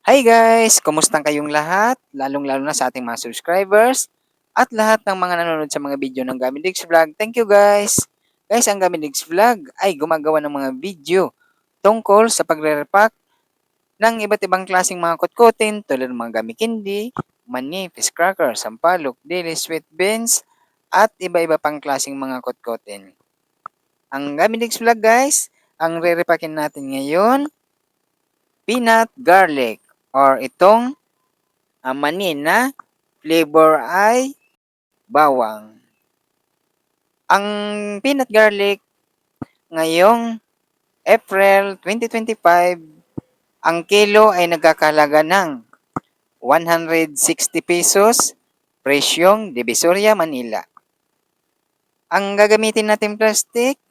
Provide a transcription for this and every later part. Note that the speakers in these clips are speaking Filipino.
Hi guys! Kumusta kayong lahat? Lalong-lalo na sa ating mga subscribers at lahat ng mga nanonood sa mga video ng Gamidigs Vlog. Thank you guys! Guys, ang Gamidigs Vlog ay gumagawa ng mga video tungkol sa pagre-repack ng iba't ibang klaseng mga kutkutin tulad ng mga gummy candy, mani, fish cracker, sampalok, dili, sweet beans, at iba-iba pang klaseng mga kutkutin. Ang Gamidigs Vlog guys, ang re-repackin natin ngayon, peanut garlic or itong mani na flavor ay bawang. Ang peanut garlic ngayong April 2025, ang kilo ay nagkakahalaga ng 160 pesos, presyong Divisoria, Manila. Ang gagamitin natin plastic,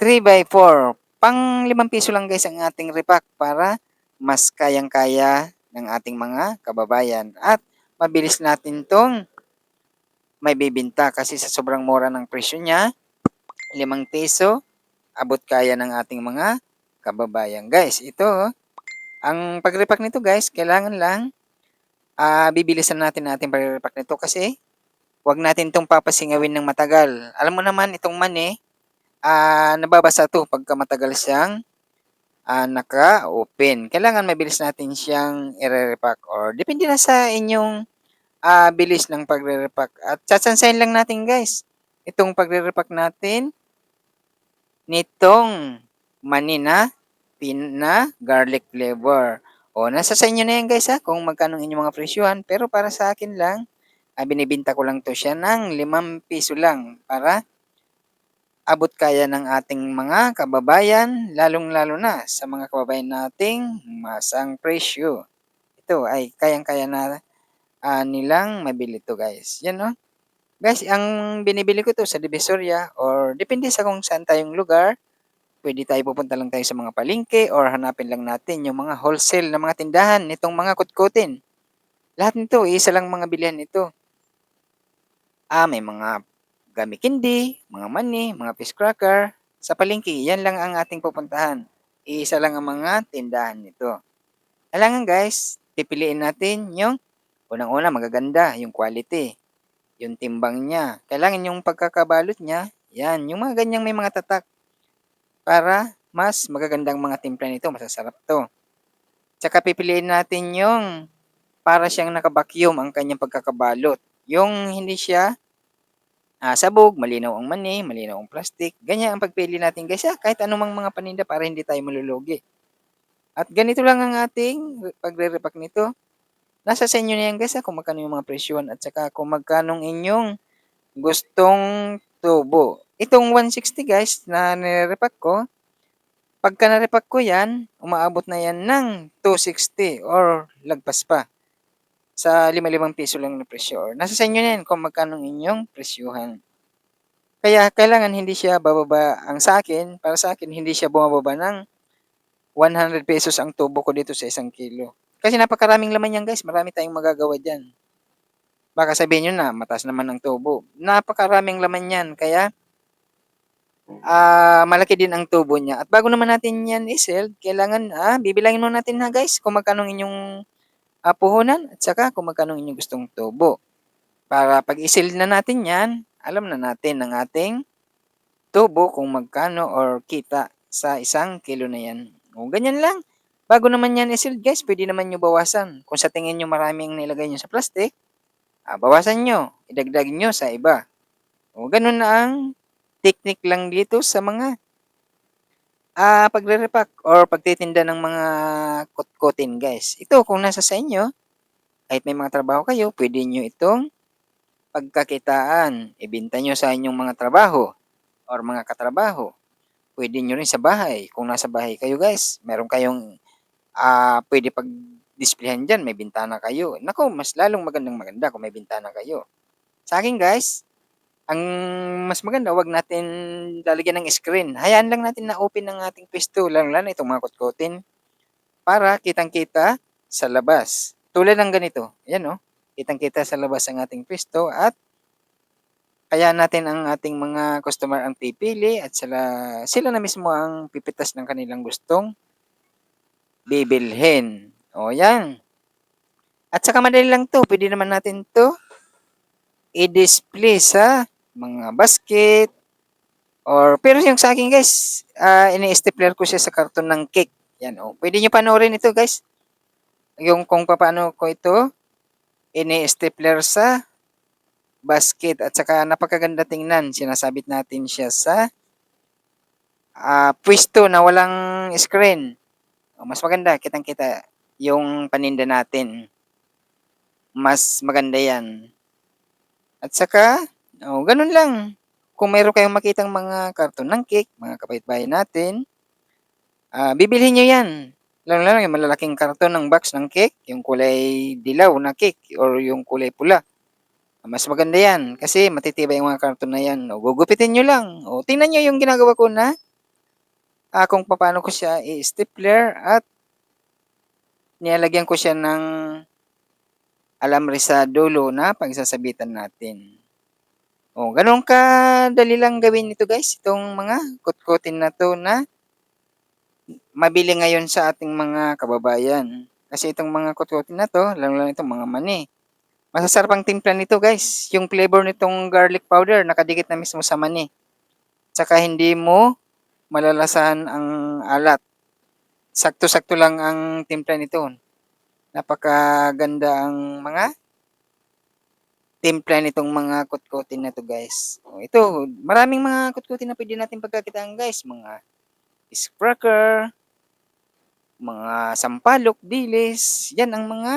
3x4. Pang 5 piso lang guys ang ating repack para mas kayang-kaya ng ating mga kababayan. At mabilis natin tong may bibinta kasi sa sobrang mura ng presyo niya, 5 piso, abot kaya ng ating mga kababayan. Guys, ito, ang pag-repack nito guys, kailangan lang bibilisan natin ating pag-repack nito kasi wag natin itong papasingawin ng matagal. Alam mo naman itong mani, nababasa to pagka matagal siyang naka-open. Kailangan mabilis natin siyang i-repack or depende na sa inyong bilis ng pagre-repack. At tsatsansayin lang natin guys, itong pagre-repack natin nitong mani na garlic flavor. O, nasa sa inyo na yan guys kung magkano inyong mga presyuhan. Pero para sa akin lang, binibinta ko lang to siya ng 5 piso lang para abot kaya ng ating mga kababayan, lalong-lalo na sa mga kababayan nating masang presyo. Ito ay kayang-kaya na nilang mabili to guys. Yan no? Guys, ang binibili ko to sa Divisoria or depende sa kung saan tayong lugar. Pwede tayo pupunta lang tayo sa mga palengke or hanapin lang natin yung mga wholesale na mga tindahan nitong mga kutkutin. Lahat nito, isa lang mga bilihan nito. May mga gummy candy, mga mani, mga fish cracker. Sa palengke, yan lang ang ating pupuntahan. Iisa lang ang mga tindahan nito. Kailangan guys, pipiliin natin yung unang-una magaganda, yung quality, yung timbang niya. Kailangan yung pagkakabalot niya, yan, yung mga ganyang may mga tatak para mas magagandang mga timpla nito, masasarap to. Tsaka pipiliin natin yung para siyang nakabakyum ang kanyang pagkakabalot. Yung hindi siya sabog, malinaw ang mani, malinaw ang plastic. Ganyan ang pagpili natin guys kahit anumang mga paninda para hindi tayo malulugi. At ganito lang ang ating pagre-repack nito. Nasa sa inyo na yan guys kung magkano yung mga presyon at saka kung magkano inyong gustong tubo. Itong 160 guys na nire-repack ko, pagka na-repack ko yan, umaabot na yan ng 260 or lagpas pa. Sa 5 piso lang na presyo. Or nasa sa inyo na yan kung magkano inyong presyuhan. Kaya kailangan hindi siya bababa ang sa akin, para sa akin hindi siya bumababa ng 100 pesos ang tubo ko dito sa 1 kilo. Kasi napakaraming laman yan guys, marami tayong magagawa dyan. Baka sabihin nyo na, mataas naman ang tubo. Napakaraming laman yan, kaya malaki din ang tubo niya. At bago naman natin yan i-sell, kailangan bibilangin mo natin na guys kung magkano inyong puhunan at saka kung magkano inyong gustong tubo. Para pag i-sell na natin yan, alam na natin ng ating tubo kung magkano or kita sa 1 kilo na yan. O ganyan lang. Bago naman yan i-sell guys, pwede naman nyo bawasan. Kung sa tingin nyo maraming nilagay nyo sa plastic, bawasan nyo, idagdag nyo sa iba. O ganun na ang technique lang dito sa mga pagre-repack or pagtitinda ng mga kutkutin guys. Ito kung nasa sa inyo, kahit may mga trabaho kayo, pwede nyo itong pagkakitaan. Ibenta nyo sa inyong mga trabaho or mga katrabaho. Pwede nyo rin sa bahay. Kung nasa bahay kayo guys, meron kayong pwede pag-displayhan dyan, may bintana kayo. Naku, mas lalong maganda kung may bintana kayo. Sa akin guys, ang mas maganda, wag natin lalagyan ng screen. Hayaan lang natin na open ng ating pwesto, lang itong mga kutkutin, para kitang-kita sa labas. Tulad ng ganito, yan kitang-kita sa labas ang ating pwesto at kaya natin ang ating mga customer ang pipili at sila na mismo ang pipitas ng kanilang gustong bibilhin. O, yan. At saka madali lang 'to, puwede naman natin 'to i-display sa mga basket pero yung sa akin guys, ini-stapler ko siya sa karton ng cake. Yan, puwede niyo panoorin ito guys, yung kung papaano ko ito ini-stapler sa basket at saka napakaganda tingnan. Sinasabit natin siya sa, puwesto na walang screen. Mas maganda, kitang-kita yung paninda natin. Mas maganda 'yan. At saka, gano'n lang. Kung meron kayong makitang mga karton ng cake, mga kapitbahay natin, bibilhin niyo 'yan. Lalong-lalo yung malalaking karton ng box ng cake, yung kulay dilaw na cake or yung kulay pula. Mas maganda 'yan kasi matitibay yung mga karton na 'yan. Gugupitin niyo lang. Tingnan niyo yung ginagawa ko na, kung papaano ko siya i-stapler at nilalagyan ko siya ng alambre sa dulo na pagsasabitan natin. Gano'n kadali lang gawin ito guys, itong mga kutkutin na 'to na mabili ngayon sa ating mga kababayan. Kasi itong mga kutkutin na 'to, lalong-lalo itong mga mani, masasarap ang timpla nito guys, yung flavor nitong garlic powder nakadikit na mismo sa mani. Tsaka hindi mo malalasahan ang alat. Sakto-sakto lang ang timpla nito. Napakaganda ang mga timpla nitong mga kutkutin na 'to guys. Ito, maraming mga kutkutin na puwede nating pagkakitaan guys, mga cracker, mga sampalok, dilis, 'yan ang mga,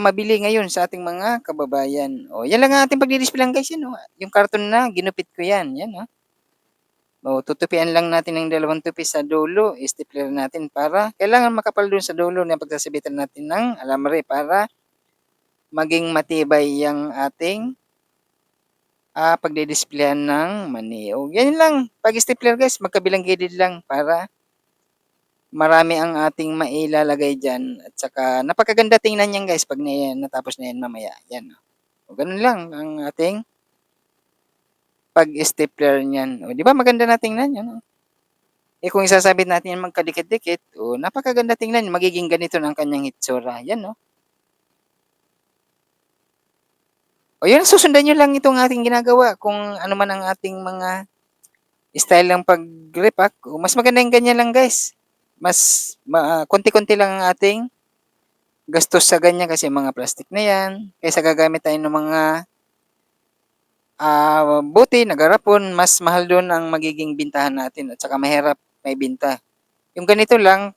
mabili ngayon sa ating mga kababayan. 'Yan lang ang ating pagdi-display lang guys, 'yan yung karton na ginupit ko 'yan, 'yan. Tutupian lang natin ng dalawang tupi sa dulo, i-stapler natin para kailangan makapal dun sa dulo na pagsasabitan natin ng alambre para maging matibay yang ating, pagdi-displayan ng mani. Ganyan lang, pag-stapler guys, magkabilang gilid lang para marami ang ating mailalagay diyan at saka napakaganda tingnan niyan guys 'pag natapos na 'yan mamaya, 'yan. Gano'n lang ang ating pag-stapler niyan. 'Di ba maganda na tingnan 'yan. Kung isasabit natin 'yan magkadikit-dikit, napakaganda tingnan, magiging ganito na ang kanyang hitsura, 'yan 'yun susundan niyo lang itong ating ginagawa kung ano man ang ating mga style ng pag-repack, mas maganda yung ganyan lang guys. Mas konti-konti lang ang ating gastos sa ganyan kasi mga plastic na 'yan, kaysa gagamit tayo ng mga, buti na garapon, mas mahal dun ang magiging bintahan natin at saka mahirap maibenta. Yung ganito lang,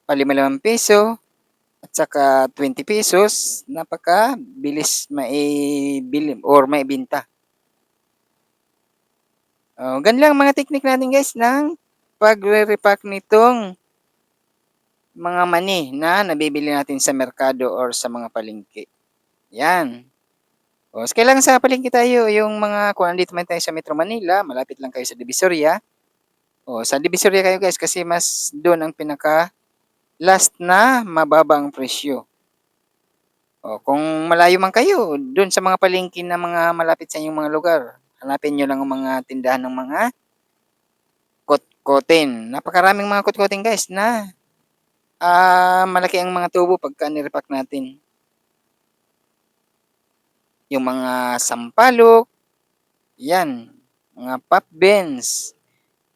₱5 at saka ₱20, napakabilis maibili or maibenta. Ganun lang mga technique natin guys ng pagre-repack nitong mga mani na nabibili natin sa merkado or sa mga palengke. 'Yan. Kailangan sa palengke tayo yung mga kung nandito man tayo sa Metro Manila, malapit lang kayo sa Divisoria, sa Divisoria kayo guys kasi mas dun ang pinaka-last na mababa ang presyo. Kung malayo man kayo dun sa mga palengke na mga malapit sa inyong mga lugar, hanapin niyo lang ang mga tindahan ng mga kotkotin. Napakaraming mga kotkotin guys na, malaki ang mga tubo pagka ni-repack natin. Yung mga sampalok, 'yan, mga pop beans,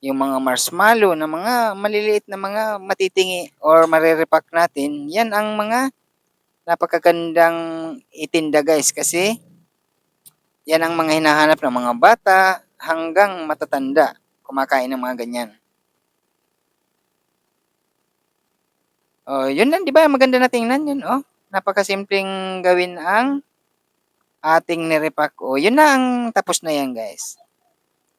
yung mga marshmallow na mga maliliit na mga matitingi or mare-repack natin, 'yan ang mga napakagandang itinda guys kasi 'yan ang mga hinahanap ng mga bata hanggang matatanda, kumakain ng mga ganyan. 'Yun lang 'di ba maganda na tingnan 'yun, napakasimpleng gawin ang ating ni-repack. 'Yun na ang tapos na 'yan guys.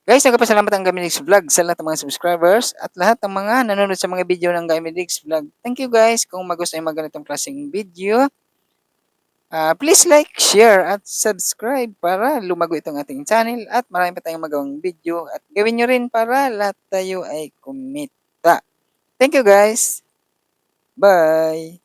Guys, nagpapasalamat ang Gaminigs Vlog sa lahat ng mga subscribers at lahat ng mga nanonood sa mga video ng Gaminigs Vlog. Thank you guys. Kung magustuhan yung mga ganitong klaseng video, please like, share at subscribe para lumago itong ating channel at marami pa tayong magawang video at gawin nyo rin para lahat tayo ay kumita. Thank you guys. Bye.